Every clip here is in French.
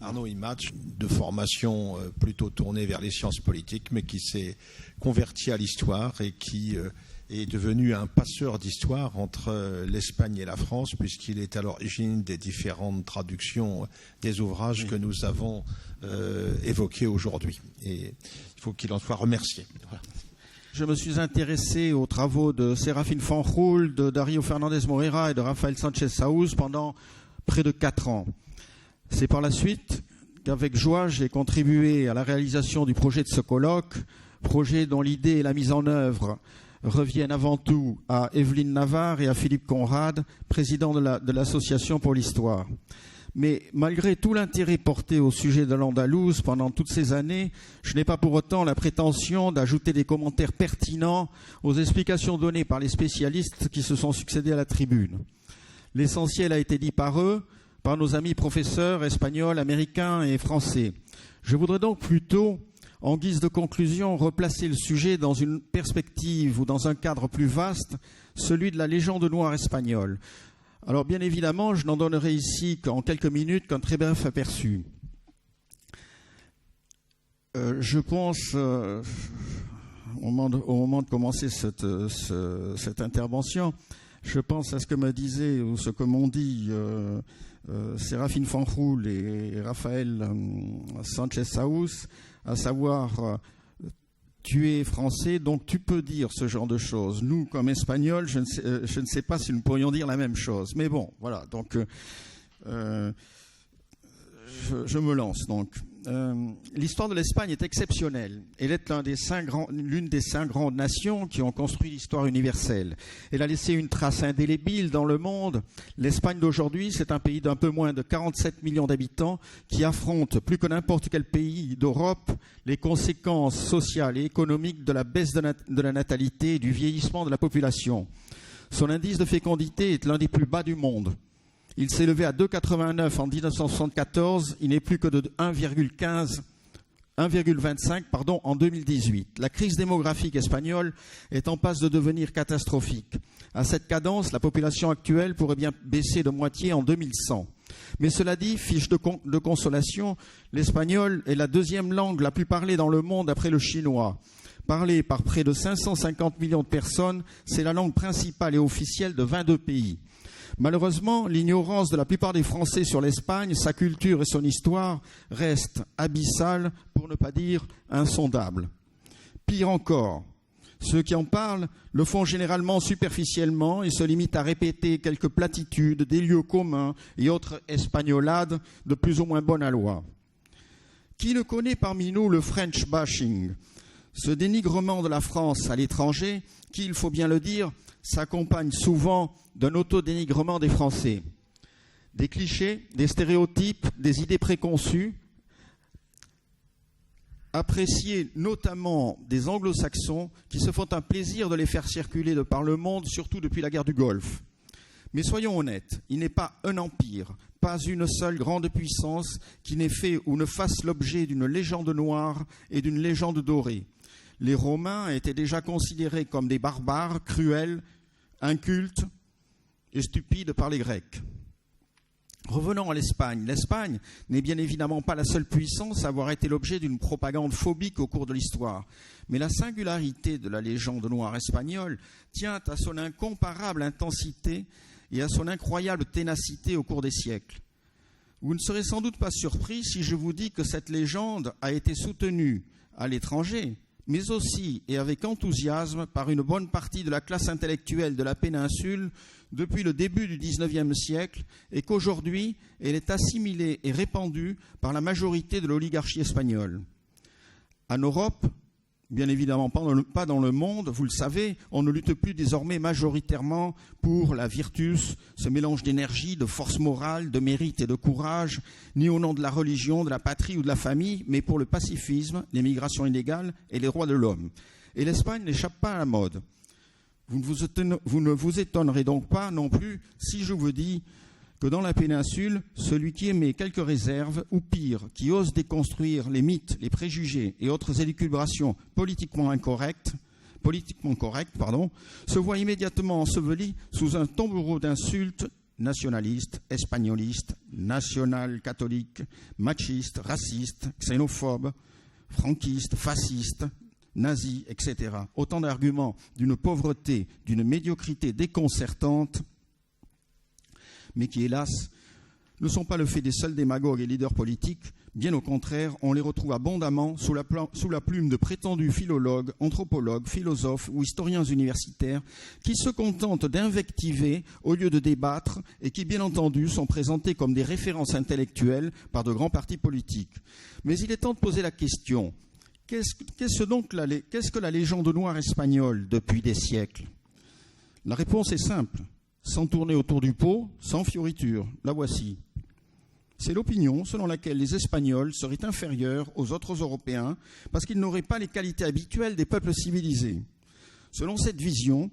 Arnaud Imach, de formation plutôt tournée vers les sciences politiques, mais qui s'est converti à l'histoire et qui est devenu un passeur d'histoire entre l'Espagne et la France, puisqu'il est à l'origine des différentes traductions des ouvrages que nous avons évoqués aujourd'hui. Et il faut qu'il en soit remercié. Voilà. Je me suis intéressé aux travaux de Serafín Fanjul, de Darío Fernández Moreira et de Rafael Sánchez Saúz pendant près de 4 ans. C'est par la suite qu'avec joie, j'ai contribué à la réalisation du projet de ce colloque, projet dont l'idée et la mise en œuvre reviennent avant tout à Evelyne Navarre et à Philippe Conrad, président de l'Association pour l'Histoire. Mais malgré tout l'intérêt porté au sujet de l'Andalouse pendant toutes ces années, je n'ai pas pour autant la prétention d'ajouter des commentaires pertinents aux explications données par les spécialistes qui se sont succédés à la tribune. L'essentiel a été dit par eux, par nos amis professeurs espagnols, américains et français. Je voudrais donc plutôt, en guise de conclusion, replacer le sujet dans une perspective ou dans un cadre plus vaste, celui de la légende noire espagnole. Alors bien évidemment, je n'en donnerai ici qu'en quelques minutes qu'un très bref aperçu. Je pense, au moment de commencer cette intervention, je pense à ce que me disaient ou ce que m'ont dit Serafín Fanjul et Rafael Sánchez Saúz, à savoir tu es français, donc tu peux dire ce genre de choses. Nous, comme Espagnols, je ne sais pas si nous pourrions dire la même chose. Mais bon, voilà, donc je me lance. Donc, l'histoire de l'Espagne est exceptionnelle. Elle est l'une des 5 grandes nations qui ont construit l'histoire universelle. Elle a laissé une trace indélébile dans le monde. L'Espagne d'aujourd'hui, c'est un pays d'un peu moins de 47 millions d'habitants qui affronte plus que n'importe quel pays d'Europe les conséquences sociales et économiques de la baisse de la natalité et du vieillissement de la population. Son indice de fécondité est l'un des plus bas du monde. Il s'est élevé à 2,89 en 1974, il n'est plus que de 1,25 en 2018. La crise démographique espagnole est en passe de devenir catastrophique. À cette cadence, la population actuelle pourrait bien baisser de moitié en 2100. Mais cela dit, fiche de consolation, l'espagnol est la 2e langue la plus parlée dans le monde après le chinois. Parlée par près de 550 millions de personnes, c'est la langue principale et officielle de 22 pays. Malheureusement, l'ignorance de la plupart des Français sur l'Espagne, sa culture et son histoire reste abyssale, pour ne pas dire insondable. Pire encore, ceux qui en parlent le font généralement superficiellement et se limitent à répéter quelques platitudes, des lieux communs et autres espagnolades de plus ou moins bonne aloi. Qui ne connaît parmi nous le French bashing, ce dénigrement de la France à l'étranger qui, il faut bien le dire, s'accompagne souvent d'un autodénigrement des Français. Des clichés, des stéréotypes, des idées préconçues, appréciées notamment des anglo-saxons qui se font un plaisir de les faire circuler de par le monde, surtout depuis la guerre du Golfe. Mais soyons honnêtes, il n'est pas un empire, pas une seule grande puissance qui n'ait fait ou ne fasse l'objet d'une légende noire et d'une légende dorée. Les Romains étaient déjà considérés comme des barbares, cruels, incultes et stupides par les Grecs. Revenons à l'Espagne. L'Espagne n'est bien évidemment pas la seule puissance à avoir été l'objet d'une propagande phobique au cours de l'histoire. Mais la singularité de la légende noire espagnole tient à son incomparable intensité et à son incroyable ténacité au cours des siècles. Vous ne serez sans doute pas surpris si je vous dis que cette légende a été soutenue à l'étranger, mais aussi et avec enthousiasme par une bonne partie de la classe intellectuelle de la péninsule depuis le début du XIXe siècle et qu'aujourd'hui, elle est assimilée et répandue par la majorité de l'oligarchie espagnole. En Europe, bien évidemment pas dans le monde, vous le savez, on ne lutte plus désormais majoritairement pour la virtus, ce mélange d'énergie, de force morale, de mérite et de courage, ni au nom de la religion, de la patrie ou de la famille, mais pour le pacifisme, l'immigration illégale et les droits de l'homme. Et l'Espagne n'échappe pas à la mode. Vous ne vous étonnerez donc pas non plus si je vous dis que dans la péninsule, celui qui émet quelques réserves, ou pire, qui ose déconstruire les mythes, les préjugés et autres élucubrations politiquement correctes, se voit immédiatement enseveli sous un tombereau d'insultes, nationaliste, espagnoliste, national-catholique, machiste, raciste, xénophobe, franquiste, fasciste, nazi, etc. Autant d'arguments d'une pauvreté, d'une médiocrité déconcertante, mais qui, hélas, ne sont pas le fait des seuls démagogues et leaders politiques. Bien au contraire, on les retrouve abondamment sous la plume de prétendus philologues, anthropologues, philosophes ou historiens universitaires qui se contentent d'invectiver au lieu de débattre et qui, bien entendu, sont présentés comme des références intellectuelles par de grands partis politiques. Mais il est temps de poser la question, qu'est-ce que la légende noire espagnole depuis des siècles? La réponse est simple, sans tourner autour du pot, sans fioriture. La voici. C'est l'opinion selon laquelle les Espagnols seraient inférieurs aux autres Européens parce qu'ils n'auraient pas les qualités habituelles des peuples civilisés. Selon cette vision,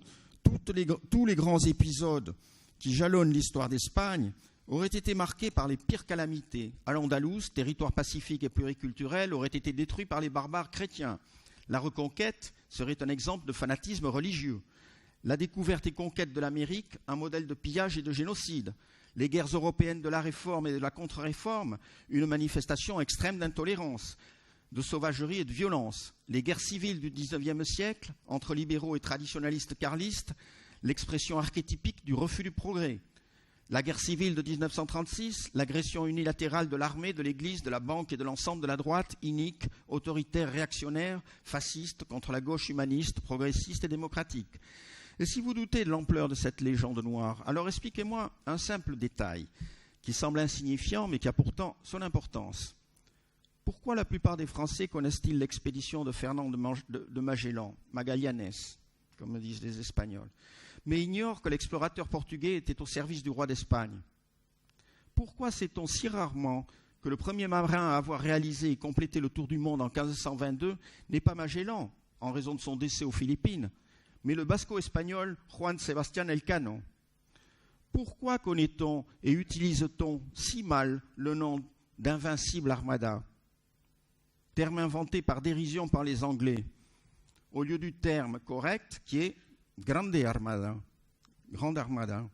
tous les grands épisodes qui jalonnent l'histoire d'Espagne auraient été marqués par les pires calamités. Al-Andalus, territoire pacifique et pluriculturel, aurait été détruit par les barbares chrétiens. La reconquête serait un exemple de fanatisme religieux. La découverte et conquête de l'Amérique, un modèle de pillage et de génocide. Les guerres européennes de la réforme et de la contre-réforme, une manifestation extrême d'intolérance, de sauvagerie et de violence. Les guerres civiles du XIXe siècle, entre libéraux et traditionalistes carlistes, l'expression archétypique du refus du progrès. La guerre civile de 1936, l'agression unilatérale de l'armée, de l'Église, de la banque et de l'ensemble de la droite, inique, autoritaire, réactionnaire, fasciste, contre la gauche humaniste, progressiste et démocratique. Et si vous doutez de l'ampleur de cette légende noire, alors expliquez-moi un simple détail qui semble insignifiant mais qui a pourtant son importance. Pourquoi la plupart des Français connaissent-ils l'expédition de Fernand de Magellan, Magallanes, comme disent les Espagnols, mais ignorent que l'explorateur portugais était au service du roi d'Espagne? Pourquoi sait-on si rarement que le premier marin à avoir réalisé et complété le tour du monde en 1522 n'est pas Magellan, en raison de son décès aux Philippines, mais le basco-espagnol Juan Sebastián Elcano? Pourquoi connaît-on et utilise-t-on si mal le nom d'invincible armada, terme inventé par dérision par les Anglais, au lieu du terme correct qui est Grande Armada, Grande Armada.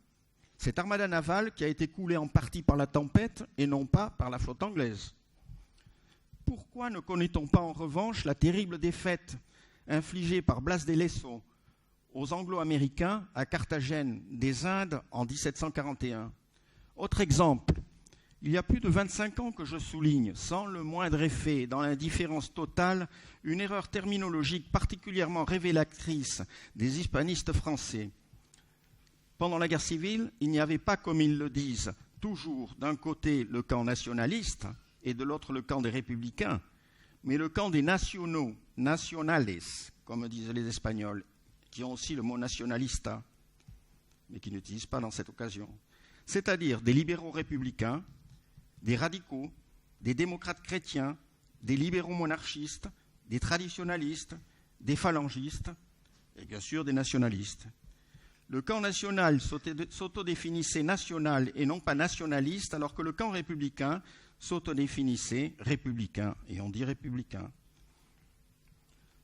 Cette armada navale qui a été coulée en partie par la tempête et non pas par la flotte anglaise. Pourquoi ne connaît-on pas en revanche la terrible défaite infligée par Blas de Lezo aux Anglo-Américains à Carthagène des Indes en 1741. Autre exemple, il y a plus de 25 ans que je souligne, sans le moindre effet, dans l'indifférence totale, une erreur terminologique particulièrement révélatrice des hispanistes français. Pendant la guerre civile, il n'y avait pas, comme ils le disent, toujours d'un côté le camp nationaliste et de l'autre le camp des républicains, mais le camp des nationaux, nacionales, comme disent les Espagnols, qui ont aussi le mot nationalista, mais qui n'utilisent pas dans cette occasion. C'est-à-dire des libéraux républicains, des radicaux, des démocrates chrétiens, des libéraux monarchistes, des traditionalistes, des phalangistes, et bien sûr des nationalistes. Le camp national s'autodéfinissait national et non pas nationaliste, alors que le camp républicain s'autodéfinissait républicain, et on dit républicain.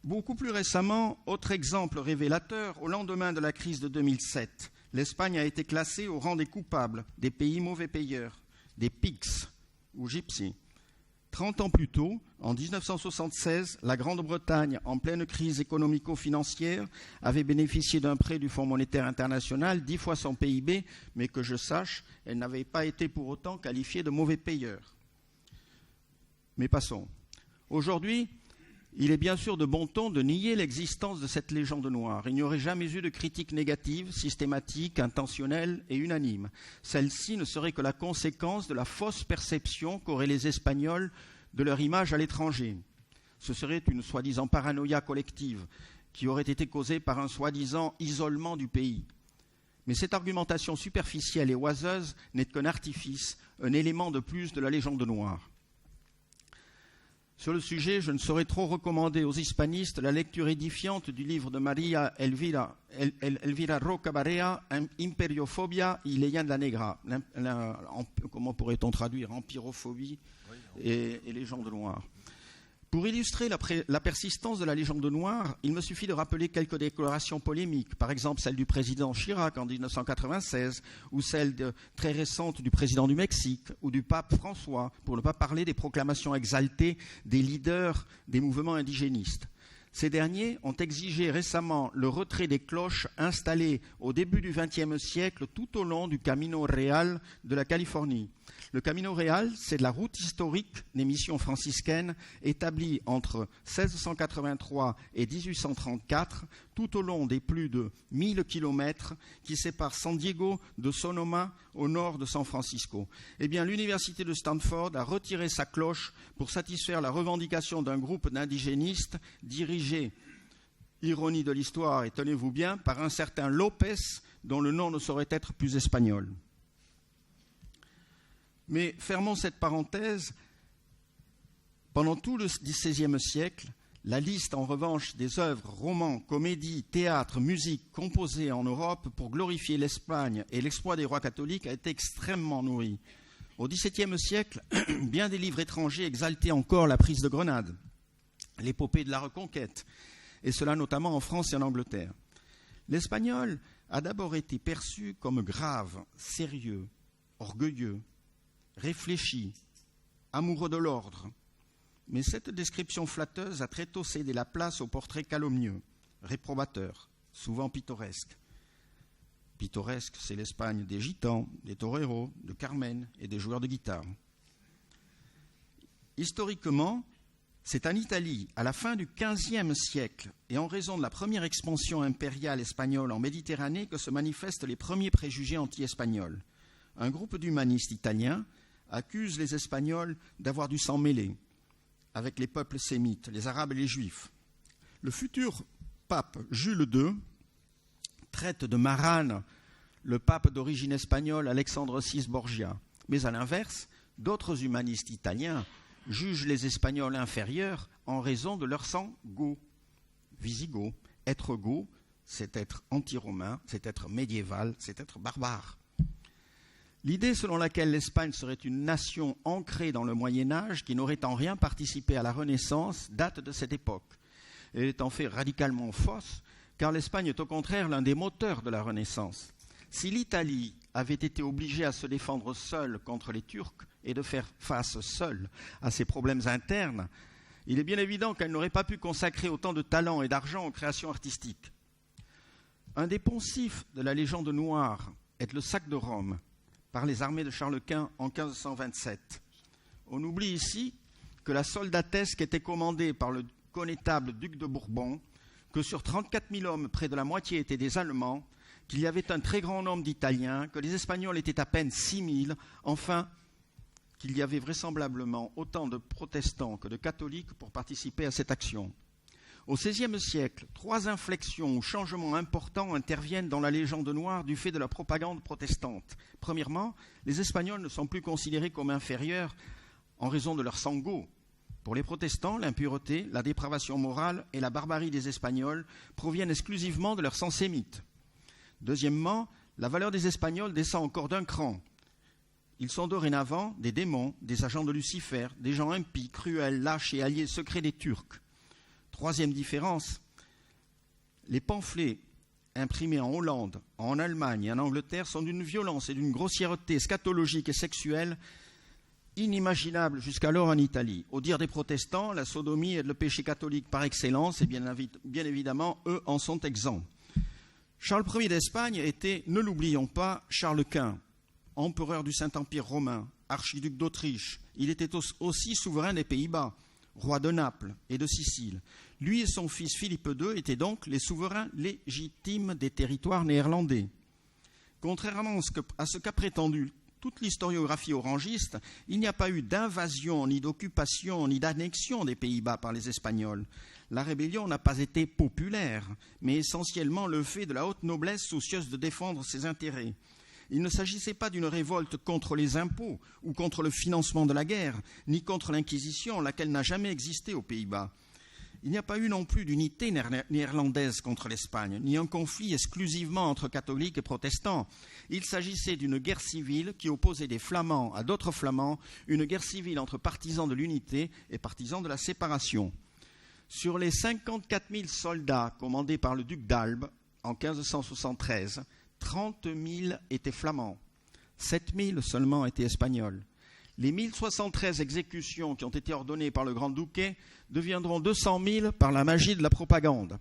Beaucoup plus récemment, autre exemple révélateur, au lendemain de la crise de 2007, l'Espagne a été classée au rang des coupables, des pays mauvais payeurs, des PIGS ou gypsies. 30 ans plus tôt, en 1976, la Grande-Bretagne, en pleine crise économico-financière, avait bénéficié d'un prêt du Fonds monétaire international 10 fois son PIB, mais que je sache, elle n'avait pas été pour autant qualifiée de mauvais payeur. Mais passons. Aujourd'hui, il est bien sûr de bon ton de nier l'existence de cette légende noire. Il n'y aurait jamais eu de critique négative, systématique, intentionnelle et unanime. Celle-ci ne serait que la conséquence de la fausse perception qu'auraient les Espagnols de leur image à l'étranger. Ce serait une soi-disant paranoïa collective qui aurait été causée par un soi-disant isolement du pays. Mais cette argumentation superficielle et oiseuse n'est qu'un artifice, un élément de plus de la légende noire. Sur le sujet, je ne saurais trop recommander aux hispanistes la lecture édifiante du livre de Maria Elvira Roca Barea, Imperiofobia y Leyenda Negra. Comment pourrait-on traduire? Empirophobie et légende noire. Pour illustrer la persistance de la légende noire, il me suffit de rappeler quelques déclarations polémiques, par exemple celle du président Chirac en 1996, ou celle très récente du président du Mexique, ou du pape François, pour ne pas parler des proclamations exaltées des leaders des mouvements indigénistes. Ces derniers ont exigé récemment le retrait des cloches installées au début du XXe siècle tout au long du Camino Real de la Californie. Le Camino Real, c'est la route historique des missions franciscaines établie entre 1683 et 1834 tout au long des plus de 1000 kilomètres qui séparent San Diego de Sonoma au nord de San Francisco. Eh bien, l'université de Stanford a retiré sa cloche pour satisfaire la revendication d'un groupe d'indigénistes dirigé, ironie de l'histoire, et tenez-vous bien, par un certain Lopez, dont le nom ne saurait être plus espagnol. Mais fermons cette parenthèse. Pendant tout le XVIe siècle, la liste, en revanche, des œuvres, romans, comédies, théâtres, musique composées en Europe pour glorifier l'Espagne et l'exploit des rois catholiques a été extrêmement nourrie. Au XVIIe siècle, bien des livres étrangers exaltaient encore la prise de Grenade, l'épopée de la Reconquête, et cela notamment en France et en Angleterre. L'espagnol a d'abord été perçu comme grave, sérieux, orgueilleux, réfléchi, amoureux de l'ordre. Mais cette description flatteuse a très tôt cédé la place au portrait calomnieux, réprobateur, souvent pittoresque. Pittoresque, c'est l'Espagne des gitans, des toreros, de Carmen et des joueurs de guitare. Historiquement, c'est en Italie, à la fin du XVe siècle, et en raison de la première expansion impériale espagnole en Méditerranée, que se manifestent les premiers préjugés anti-espagnols. Un groupe d'humanistes italiens accuse les Espagnols d'avoir du sang mêlé avec les peuples sémites, les Arabes et les Juifs. Le futur pape Jules II traite de marane le pape d'origine espagnole Alexandre VI Borgia. Mais à l'inverse, d'autres humanistes italiens jugent les Espagnols inférieurs en raison de leur sang goth, wisigoth. Être goth, c'est être anti-romain, c'est être médiéval, c'est être barbare. L'idée selon laquelle l'Espagne serait une nation ancrée dans le Moyen-Âge qui n'aurait en rien participé à la Renaissance date de cette époque. Elle est en fait radicalement fausse, car l'Espagne est au contraire l'un des moteurs de la Renaissance. Si l'Italie avait été obligée à se défendre seule contre les Turcs et de faire face seule à ses problèmes internes, il est bien évident qu'elle n'aurait pas pu consacrer autant de talent et d'argent aux créations artistiques. Un des poncifs de la légende noire est le sac de Rome par les armées de Charles Quint en 1527. On oublie ici que la soldatesque était commandée par le connétable duc de Bourbon, que sur 34 000 hommes, près de la moitié étaient des Allemands, qu'il y avait un très grand nombre d'Italiens, que les Espagnols étaient à peine 6 000, enfin, qu'il y avait vraisemblablement autant de protestants que de catholiques pour participer à cette action. Au XVIe siècle, 3 inflexions ou changements importants interviennent dans la légende noire du fait de la propagande protestante. Premièrement, les Espagnols ne sont plus considérés comme inférieurs en raison de leur sang goth. Pour les protestants, l'impureté, la dépravation morale et la barbarie des Espagnols proviennent exclusivement de leur sang sémite. Deuxièmement, la valeur des Espagnols descend encore d'un cran. Ils sont dorénavant des démons, des agents de Lucifer, des gens impies, cruels, lâches et alliés secrets des Turcs. Troisième différence, les pamphlets imprimés en Hollande, en Allemagne et en Angleterre sont d'une violence et d'une grossièreté scatologique et sexuelle inimaginables jusqu'alors en Italie. Au dire des protestants, la sodomie est le péché catholique par excellence et bien évidemment, eux en sont exempts. Charles Ier d'Espagne était, ne l'oublions pas, Charles Quint, empereur du Saint-Empire romain, archiduc d'Autriche. Il était aussi souverain des Pays-Bas, roi de Naples et de Sicile. Lui et son fils Philippe II étaient donc les souverains légitimes des territoires néerlandais. Contrairement à ce qu'a prétendu toute l'historiographie orangiste, il n'y a pas eu d'invasion, ni d'occupation, ni d'annexion des Pays-Bas par les Espagnols. La rébellion n'a pas été populaire, mais essentiellement le fait de la haute noblesse soucieuse de défendre ses intérêts. Il ne s'agissait pas d'une révolte contre les impôts ou contre le financement de la guerre, ni contre l'Inquisition, laquelle n'a jamais existé aux Pays-Bas. Il n'y a pas eu non plus d'unité néerlandaise contre l'Espagne, ni un conflit exclusivement entre catholiques et protestants. Il s'agissait d'une guerre civile qui opposait des Flamands à d'autres Flamands, une guerre civile entre partisans de l'unité et partisans de la séparation. Sur les 54 000 soldats commandés par le duc d'Albe en 1573, 30 000 étaient flamands, 7 000 seulement étaient espagnols. Les 1073 exécutions qui ont été ordonnées par le grand-duquet deviendront 200 000 par la magie de la propagande.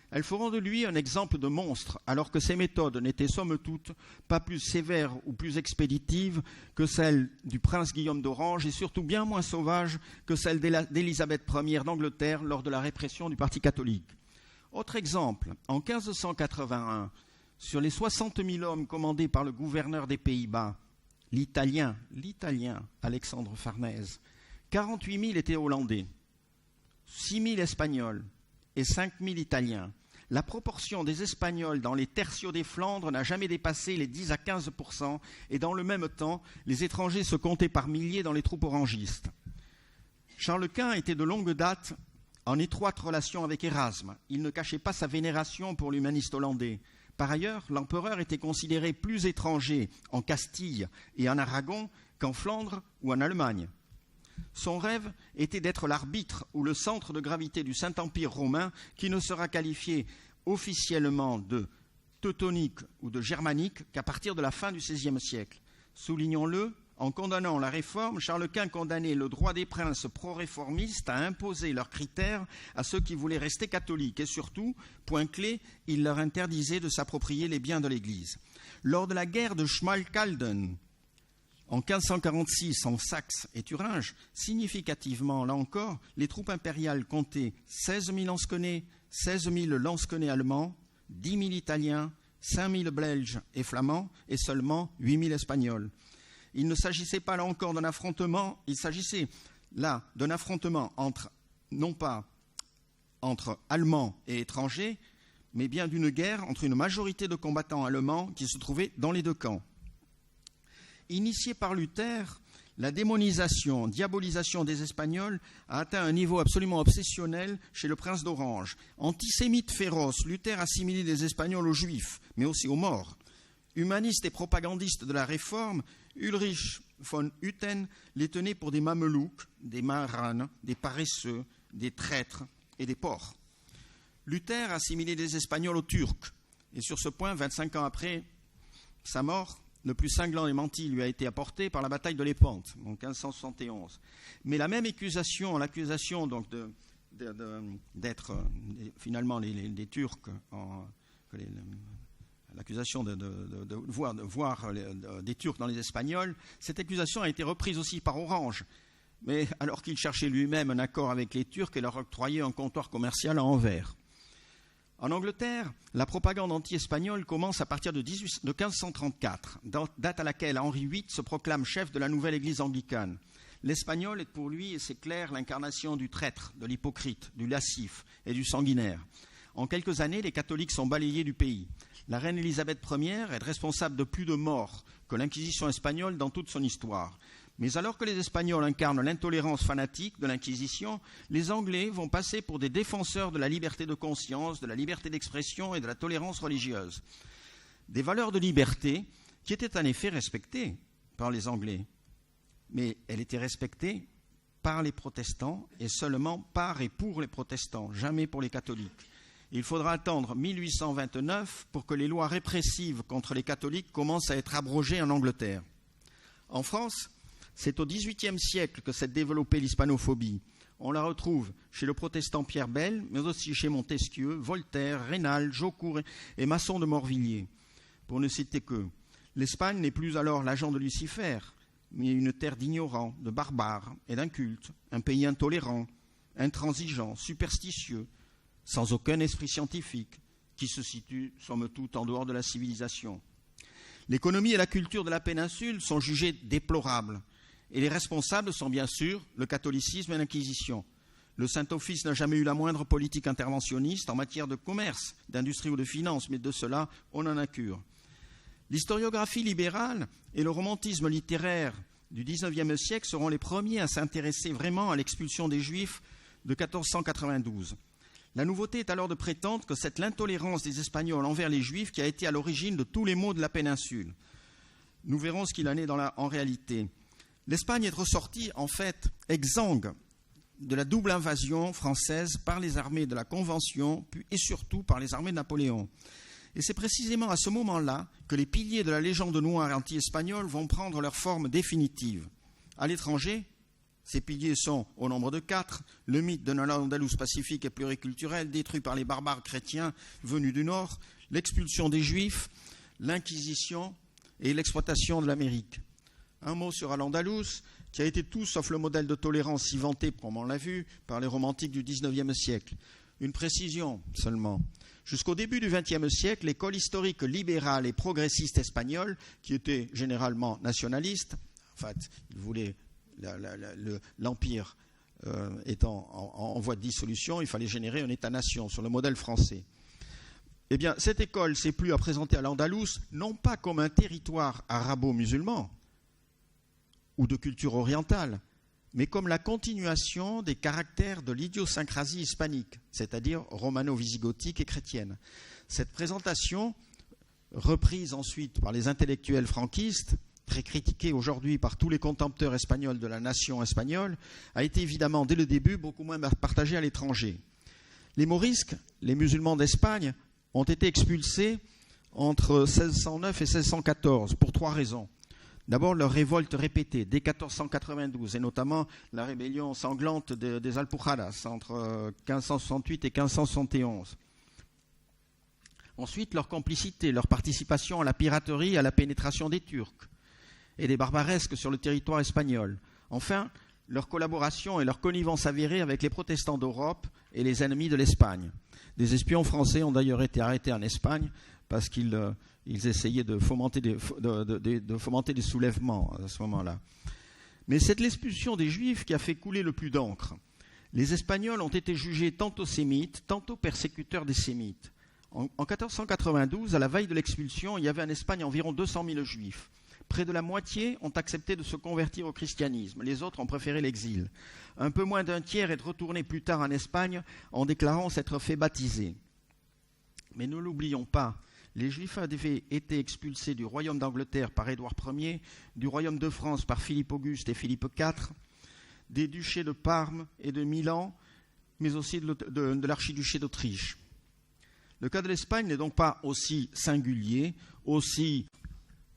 Elles feront de lui un exemple de monstre, alors que ses méthodes n'étaient somme toute pas plus sévères ou plus expéditives que celles du prince Guillaume d'Orange et surtout bien moins sauvages que celles d'Élisabeth Ier d'Angleterre lors de la répression du Parti catholique. Autre exemple, en 1581, sur les 60 000 hommes commandés par le gouverneur des Pays-Bas, l'Italien Alexandre Farnèse, 48 000 étaient hollandais, 6 000 espagnols et 5 000 italiens. La proportion des Espagnols dans les tertios des Flandres n'a jamais dépassé les 10 à 15%, et dans le même temps, les étrangers se comptaient par milliers dans les troupes orangistes. Charles Quint était de longue date en étroite relation avec Érasme. Il ne cachait pas sa vénération pour l'humaniste hollandais. Par ailleurs, l'empereur était considéré plus étranger en Castille et en Aragon qu'en Flandre ou en Allemagne. Son rêve était d'être l'arbitre ou le centre de gravité du Saint-Empire romain qui ne sera qualifié officiellement de teutonique ou de germanique qu'à partir de la fin du XVIe siècle. Soulignons-le, en condamnant la réforme, Charles Quint condamnait le droit des princes pro-réformistes à imposer leurs critères à ceux qui voulaient rester catholiques. Et surtout, point clé, il leur interdisait de s'approprier les biens de l'Église. Lors de la guerre de Schmalkalden, en 1546, en Saxe et Thuringe, significativement, là encore, les troupes impériales comptaient 16 000 lansquenets, 16 000 lansquenets allemands, 10 000 italiens, 5 000 belges et flamands et seulement 8 000 espagnols. Il ne s'agissait pas là encore d'un affrontement, il s'agissait là d'un affrontement non pas entre Allemands et étrangers, mais bien d'une guerre entre une majorité de combattants allemands qui se trouvaient dans les deux camps. Initiée par Luther, la démonisation, diabolisation des Espagnols a atteint un niveau absolument obsessionnel chez le prince d'Orange. Antisémite féroce, Luther assimilait les Espagnols aux Juifs, mais aussi aux morts. Humaniste et propagandiste de la Réforme, Ulrich von Hutten les tenait pour des mamelouks, des marranes, des paresseux, des traîtres et des porcs. Luther assimilait les Espagnols aux Turcs, et sur ce point, 25 ans après sa mort, le plus cinglant des mentis lui a été apporté par la bataille de Lépante, en 1571. Mais la même accusation, l'accusation donc d'être finalement les Turcs, l'accusation de voir des Turcs dans les Espagnols, cette accusation a été reprise aussi par Orange. Mais alors qu'il cherchait lui-même un accord avec les Turcs et leur octroyait un comptoir commercial à Anvers. En Angleterre, la propagande anti-espagnole commence à partir de 1534, date à laquelle Henri VIII se proclame chef de la nouvelle église anglicane. L'espagnol est pour lui, et c'est clair, l'incarnation du traître, de l'hypocrite, du lascif et du sanguinaire. En quelques années, les catholiques sont balayés du pays. La reine Élisabeth Ier est responsable de plus de morts que l'Inquisition espagnole dans toute son histoire. Mais alors que les Espagnols incarnent l'intolérance fanatique de l'Inquisition, les Anglais vont passer pour des défenseurs de la liberté de conscience, de la liberté d'expression et de la tolérance religieuse. Des valeurs de liberté qui étaient en effet respectées par les Anglais, mais elles étaient respectées par les protestants et seulement par et pour les protestants, jamais pour les catholiques. Il faudra attendre 1829 pour que les lois répressives contre les catholiques commencent à être abrogées en Angleterre. En France, c'est au XVIIIe siècle que s'est développée l'hispanophobie. On la retrouve chez le protestant Pierre Bell, mais aussi chez Montesquieu, Voltaire, Raynal, Jaucourt et Masson de Morvilliers, pour ne citer qu'eux. L'Espagne n'est plus alors l'agent de Lucifer, mais une terre d'ignorants, de barbares et d'incultes, un pays intolérant, intransigeant, superstitieux, sans aucun esprit scientifique, qui se situe, somme toute, en dehors de la civilisation. L'économie et la culture de la péninsule sont jugées déplorables, et les responsables sont bien sûr le catholicisme et l'Inquisition. Le Saint-Office n'a jamais eu la moindre politique interventionniste en matière de commerce, d'industrie ou de finance, mais de cela, on en a cure. L'historiographie libérale et le romantisme littéraire du XIXe siècle seront les premiers à s'intéresser vraiment à l'expulsion des Juifs de 1492. La nouveauté est alors de prétendre que c'est l'intolérance des Espagnols envers les Juifs qui a été à l'origine de tous les maux de la péninsule. Nous verrons ce qu'il en est en réalité. L'Espagne est ressortie en fait exsangue de la double invasion française par les armées de la Convention et surtout par les armées de Napoléon. Et c'est précisément à ce moment-là que les piliers de la légende noire anti-espagnole vont prendre leur forme définitive. À l'étranger, ces piliers sont au nombre de 4, le mythe d'un Andalous pacifique et pluriculturel détruit par les barbares chrétiens venus du Nord, l'expulsion des Juifs, l'Inquisition et l'exploitation de l'Amérique. Un mot sur Al-Andalus, qui a été tout sauf le modèle de tolérance si vanté, comme on l'a vu, par les romantiques du XIXe siècle. Une précision seulement. Jusqu'au début du XXe siècle, l'école historique libérale et progressiste espagnole, qui était généralement nationaliste, en fait, il voulait l'Empire étant en voie de dissolution, il fallait générer un État-nation sur le modèle français. Eh bien, cette école s'est plu à présenter à l'Andalous non pas comme un territoire arabo-musulman ou de culture orientale, mais comme la continuation des caractères de l'idiosyncrasie hispanique, c'est-à-dire romano-visigothique et chrétienne. Cette présentation, reprise ensuite par les intellectuels franquistes, très critiquée aujourd'hui par tous les contempteurs espagnols de la nation espagnole, a été évidemment dès le début beaucoup moins partagée à l'étranger. Les Morisques, les musulmans d'Espagne, ont été expulsés entre 1609 et 1614 pour 3 raisons. D'abord, leur révolte répétée dès 1492, et notamment la rébellion sanglante des Alpujarras entre 1568 et 1571. Ensuite, leur complicité, leur participation à la piraterie et à la pénétration des Turcs et des barbaresques sur le territoire espagnol. Enfin, leur collaboration et leur connivence avérée avec les protestants d'Europe et les ennemis de l'Espagne. Des espions français ont d'ailleurs été arrêtés en Espagne parce qu'ils essayaient de fomenter des soulèvements à ce moment-là. Mais c'est l'expulsion des Juifs qui a fait couler le plus d'encre. Les Espagnols ont été jugés tantôt sémites, tantôt persécuteurs des sémites. En 1492, à la veille de l'expulsion, il y avait en Espagne environ 200 000 Juifs. Près de la moitié ont accepté de se convertir au christianisme. Les autres ont préféré l'exil. Un peu moins d'un tiers est retourné plus tard en Espagne en déclarant s'être fait baptiser. Mais ne l'oublions pas, les Juifs avaient été expulsés du royaume d'Angleterre par Édouard Ier, du royaume de France par Philippe Auguste et Philippe IV, des duchés de Parme et de Milan, mais aussi de l'archiduché d'Autriche. Le cas de l'Espagne n'est donc pas aussi singulier, aussi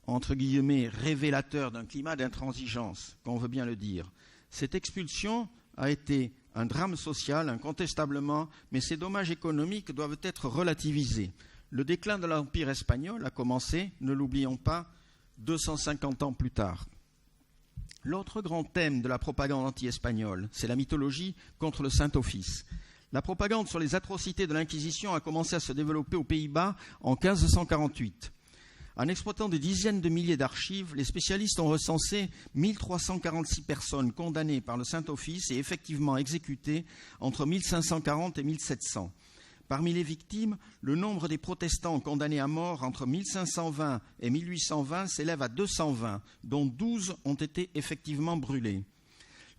entre guillemets, révélateur d'un climat d'intransigeance, qu'on veut bien le dire. Cette expulsion a été un drame social, incontestablement, mais ces dommages économiques doivent être relativisés. Le déclin de l'Empire espagnol a commencé, ne l'oublions pas, 250 ans plus tard. L'autre grand thème de la propagande anti-espagnole, c'est la mythologie contre le Saint-Office. La propagande sur les atrocités de l'Inquisition a commencé à se développer aux Pays-Bas en 1548. En exploitant des dizaines de milliers d'archives, les spécialistes ont recensé 1346 personnes condamnées par le Saint-Office et effectivement exécutées entre 1540 et 1700. Parmi les victimes, le nombre des protestants condamnés à mort entre 1520 et 1820 s'élève à 220, dont 12 ont été effectivement brûlés.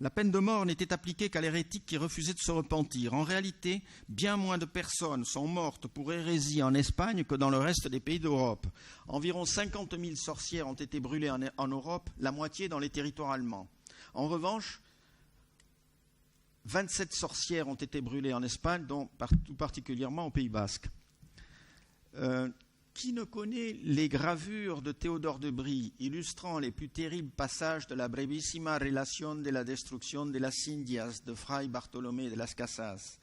La peine de mort n'était appliquée qu'à l'hérétique qui refusait de se repentir. En réalité, bien moins de personnes sont mortes pour hérésie en Espagne que dans le reste des pays d'Europe. Environ 50 000 sorcières ont été brûlées en Europe, la moitié dans les territoires allemands. En revanche, 27 sorcières ont été brûlées en Espagne, dont tout particulièrement au Pays Basque. Qui ne connaît les gravures de Théodore de Brie illustrant les plus terribles passages de la Brevissima Relación de la Destrucción de las Indias de Fray Bartolomé de las Casas?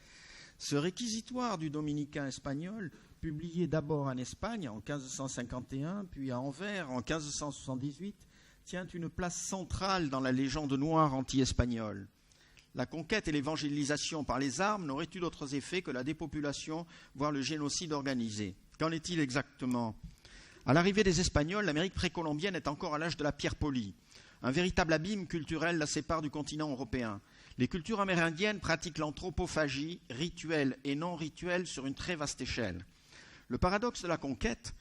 Ce réquisitoire du dominicain espagnol, publié d'abord en Espagne en 1551, puis à Anvers en 1578, tient une place centrale dans la légende noire anti-espagnole. La conquête et l'évangélisation par les armes n'auraient eu d'autres effets que la dépopulation, voire le génocide organisé. Qu'en est-il exactement? À l'arrivée des Espagnols, l'Amérique précolombienne est encore à l'âge de la pierre polie. Un véritable abîme culturel la sépare du continent européen. Les cultures amérindiennes pratiquent l'anthropophagie, rituelle et non rituelle, sur une très vaste échelle. Le paradoxe de la conquête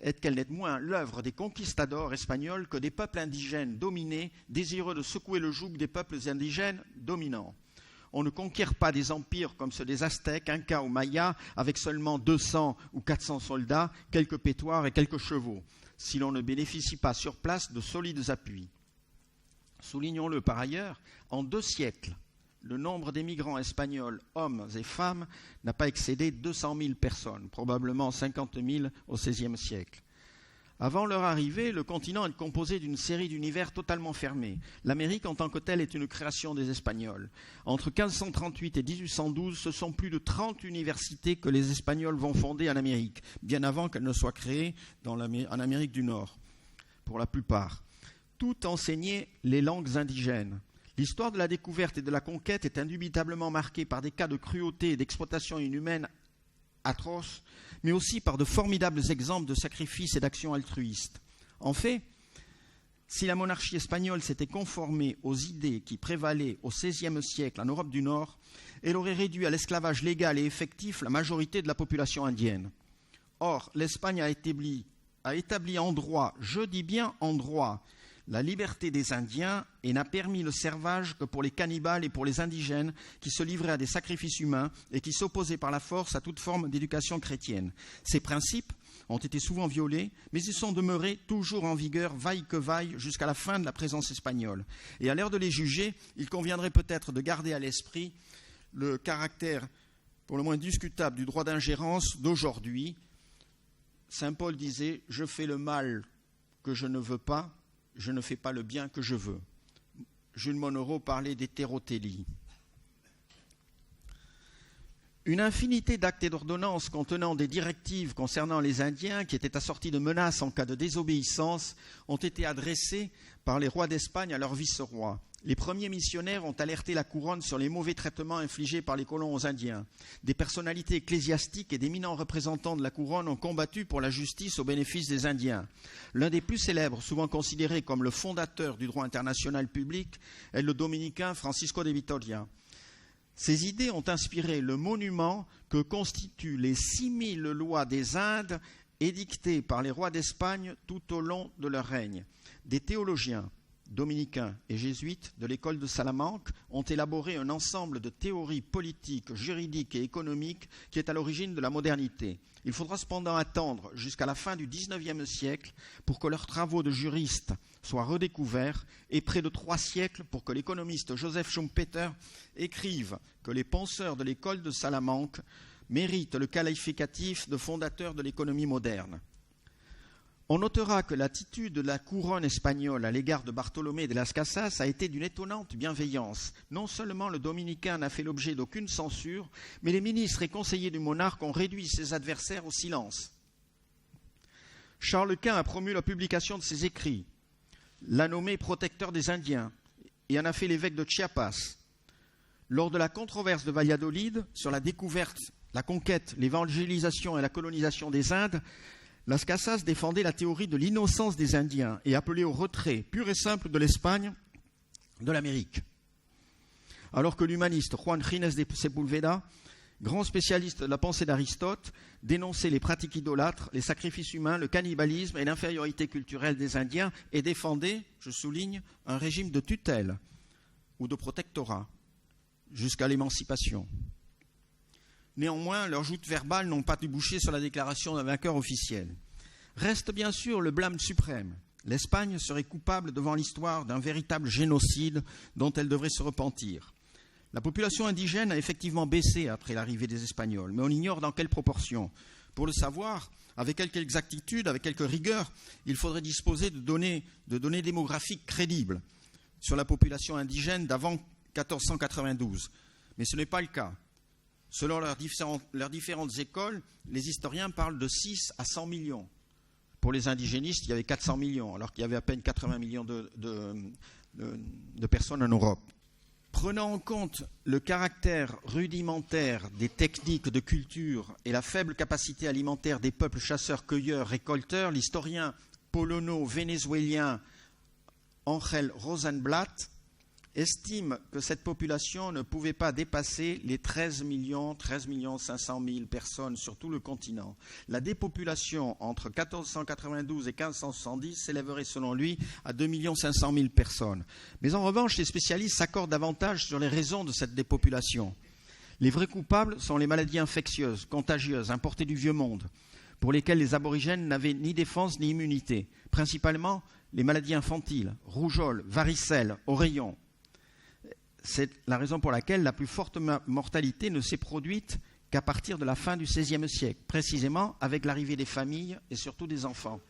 est qu'elle n'est moins l'œuvre des conquistadors espagnols que des peuples indigènes dominés, désireux de secouer le joug des peuples indigènes dominants. On ne conquiert pas des empires comme ceux des Aztèques, Incas ou Mayas avec seulement 200 ou 400 soldats, quelques pétoires et quelques chevaux, si l'on ne bénéficie pas sur place de solides appuis. Soulignons-le par ailleurs, en 2 siècles, le nombre d'émigrants espagnols, hommes et femmes, n'a pas excédé 200 000 personnes, probablement 50 000 au XVIe siècle. Avant leur arrivée, le continent est composé d'une série d'univers totalement fermés. L'Amérique en tant que telle est une création des Espagnols. Entre 1538 et 1812, ce sont plus de 30 universités que les Espagnols vont fonder en Amérique, bien avant qu'elles ne soient créées en Amérique du Nord, pour la plupart. Tout enseignaient les langues indigènes. L'histoire de la découverte et de la conquête est indubitablement marquée par des cas de cruauté et d'exploitation inhumaine atroces, mais aussi par de formidables exemples de sacrifices et d'actions altruistes. En fait, si la monarchie espagnole s'était conformée aux idées qui prévalaient au XVIe siècle en Europe du Nord, elle aurait réduit à l'esclavage légal et effectif la majorité de la population indienne. Or, l'Espagne a établi en droit, je dis bien en droit, la liberté des Indiens et n'a permis le servage que pour les cannibales et pour les indigènes qui se livraient à des sacrifices humains et qui s'opposaient par la force à toute forme d'éducation chrétienne. Ces principes ont été souvent violés, mais ils sont demeurés toujours en vigueur, vaille que vaille, jusqu'à la fin de la présence espagnole. Et à l'heure de les juger, il conviendrait peut-être de garder à l'esprit le caractère, pour le moins discutable, du droit d'ingérence d'aujourd'hui. Saint Paul disait « Je fais le mal que je ne veux pas, je ne fais pas le bien que je veux ». Jules Monnereau parlait d'hétérotélie. Une infinité d'actes et d'ordonnances contenant des directives concernant les Indiens, qui étaient assorties de menaces en cas de désobéissance, ont été adressées par les rois d'Espagne à leurs vice-rois. Les premiers missionnaires ont alerté la couronne sur les mauvais traitements infligés par les colons aux Indiens. Des personnalités ecclésiastiques et d'éminents représentants de la couronne ont combattu pour la justice au bénéfice des Indiens. L'un des plus célèbres, souvent considéré comme le fondateur du droit international public, est le dominicain Francisco de Vitoria. Ces idées ont inspiré le monument que constituent les 6000 lois des Indes édictées par les rois d'Espagne tout au long de leur règne. Des théologiens dominicains et jésuites de l'école de Salamanque ont élaboré un ensemble de théories politiques, juridiques et économiques qui est à l'origine de la modernité. Il faudra cependant attendre jusqu'à la fin du XIXe siècle pour que leurs travaux de juristes soient redécouverts et près de 3 siècles pour que l'économiste Joseph Schumpeter écrive que les penseurs de l'école de Salamanque méritent le qualificatif de fondateurs de l'économie moderne. On notera que l'attitude de la couronne espagnole à l'égard de Bartolomé de Las Casas a été d'une étonnante bienveillance. Non seulement le dominicain n'a fait l'objet d'aucune censure, mais les ministres et conseillers du monarque ont réduit ses adversaires au silence. Charles Quint a promu la publication de ses écrits, l'a nommé protecteur des Indiens et en a fait l'évêque de Chiapas. Lors de la controverse de Valladolid sur la découverte, la conquête, l'évangélisation et la colonisation des Indes, Las Casas défendait la théorie de l'innocence des Indiens et appelait au retrait pur et simple de l'Espagne de l'Amérique. Alors que l'humaniste Juan Gines de Sepúlveda, grand spécialiste de la pensée d'Aristote, dénonçait les pratiques idolâtres, les sacrifices humains, le cannibalisme et l'infériorité culturelle des Indiens et défendait, je souligne, un régime de tutelle ou de protectorat jusqu'à l'émancipation. Néanmoins, leurs joutes verbales n'ont pas débouché sur la déclaration d'un vainqueur officiel. Reste bien sûr le blâme suprême. L'Espagne serait coupable devant l'histoire d'un véritable génocide dont elle devrait se repentir. La population indigène a effectivement baissé après l'arrivée des Espagnols, mais on ignore dans quelle proportion. Pour le savoir, avec quelque exactitude, avec quelque rigueur, il faudrait disposer de données démographiques crédibles sur la population indigène d'avant 1492. Mais ce n'est pas le cas. Selon leurs différentes écoles, les historiens parlent de 6 à 100 millions. Pour les indigénistes, il y avait 400 millions, alors qu'il y avait à peine 80 millions de personnes en Europe. Prenant en compte le caractère rudimentaire des techniques de culture et la faible capacité alimentaire des peuples chasseurs-cueilleurs-récolteurs, l'historien polono-vénézuélien Ángel Rosenblatt estime que cette population ne pouvait pas dépasser les 13 500 000 personnes sur tout le continent. La dépopulation entre 1492 et 1570 s'élèverait selon lui à 2 500 000 personnes. Mais en revanche, les spécialistes s'accordent davantage sur les raisons de cette dépopulation. Les vrais coupables sont les maladies infectieuses, contagieuses, importées du Vieux Monde, pour lesquelles les aborigènes n'avaient ni défense ni immunité, principalement les maladies infantiles, rougeole, varicelle, oreillons. C'est la raison pour laquelle la plus forte mortalité ne s'est produite qu'à partir de la fin du XVIe siècle, précisément avec l'arrivée des familles et surtout des enfants.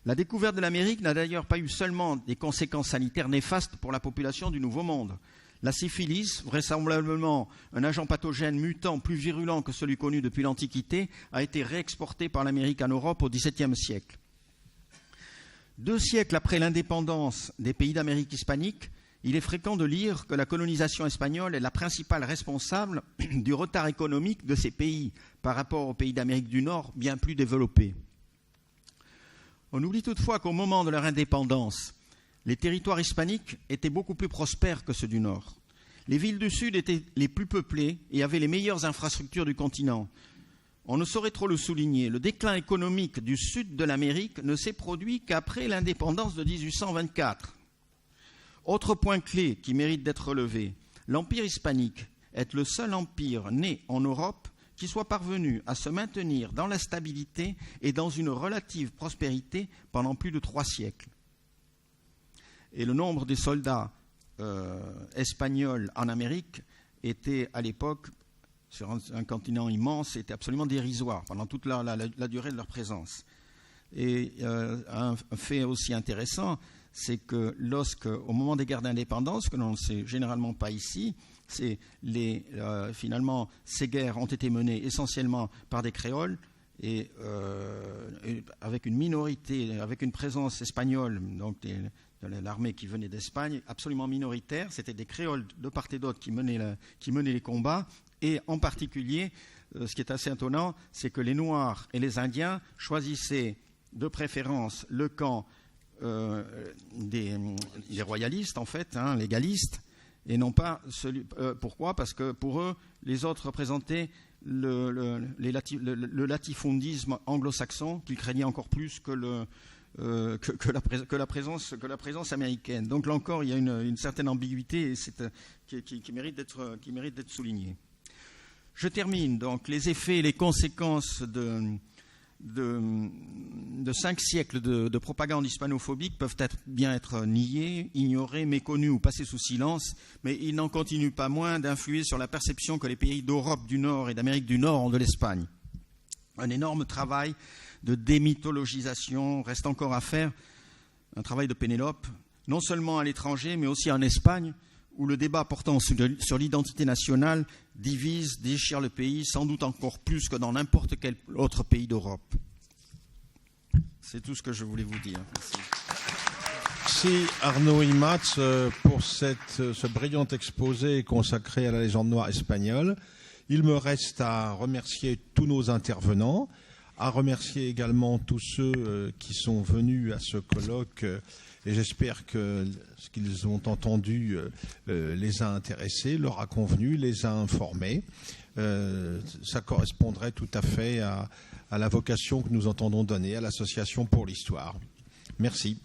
La découverte de l'Amérique n'a d'ailleurs pas eu seulement des conséquences sanitaires néfastes pour la population du Nouveau Monde. La syphilis, vraisemblablement un agent pathogène mutant plus virulent que celui connu depuis l'Antiquité, a été réexportée par l'Amérique en Europe au XVIIe siècle. 2 siècles après l'indépendance des pays d'Amérique hispanique, il est fréquent de lire que la colonisation espagnole est la principale responsable du retard économique de ces pays par rapport aux pays d'Amérique du Nord bien plus développés. On oublie toutefois qu'au moment de leur indépendance, les territoires hispaniques étaient beaucoup plus prospères que ceux du Nord. Les villes du Sud étaient les plus peuplées et avaient les meilleures infrastructures du continent. On ne saurait trop le souligner, le déclin économique du sud de l'Amérique ne s'est produit qu'après l'indépendance de 1824. Autre point clé qui mérite d'être relevé, l'Empire hispanique est le seul empire né en Europe qui soit parvenu à se maintenir dans la stabilité et dans une relative prospérité pendant plus de 3 siècles. Et le nombre des soldats espagnols en Amérique était à l'époque, sur un continent immense, était absolument dérisoire pendant toute la durée de leur présence. Et un fait aussi intéressant, c'est que au moment des guerres d'indépendance, que l'on ne sait généralement pas ici, finalement, ces guerres ont été menées essentiellement par des créoles et avec une minorité, avec une présence espagnole, donc de l'armée qui venait d'Espagne, absolument minoritaire. C'était des créoles de part et d'autre qui menaient les combats. Et en particulier, ce qui est assez étonnant, c'est que les Noirs et les Indiens choisissaient de préférence le camp des royalistes, en fait, légalistes, et non pas celui. Pourquoi ? Parce que pour eux, les autres représentaient le latifondisme anglo-saxon, qu'ils craignaient encore plus que la présence américaine. Donc là encore, il y a une certaine ambiguïté qui mérite d'être soulignée. Je termine donc les effets et les conséquences de 5 siècles de propagande hispanophobique peuvent bien être niés, ignorés, méconnus ou passés sous silence, mais ils n'en continuent pas moins d'influer sur la perception que les pays d'Europe du Nord et d'Amérique du Nord ont de l'Espagne. Un énorme travail de démythologisation reste encore à faire, un travail de Pénélope, non seulement à l'étranger, mais aussi en Espagne, où le débat portant sur l'identité nationale divise, déchire le pays, sans doute encore plus que dans n'importe quel autre pays d'Europe. C'est tout ce que je voulais vous dire. Merci. Merci Arnaud Imatz pour ce brillant exposé consacré à la légende noire espagnole. Il me reste à remercier tous nos intervenants, à remercier également tous ceux qui sont venus à ce colloque. Et j'espère que ce qu'ils ont entendu les a intéressés, leur a convenu, les a informés. Ça correspondrait tout à fait à la vocation que nous entendons donner à l'Association pour l'Histoire. Merci.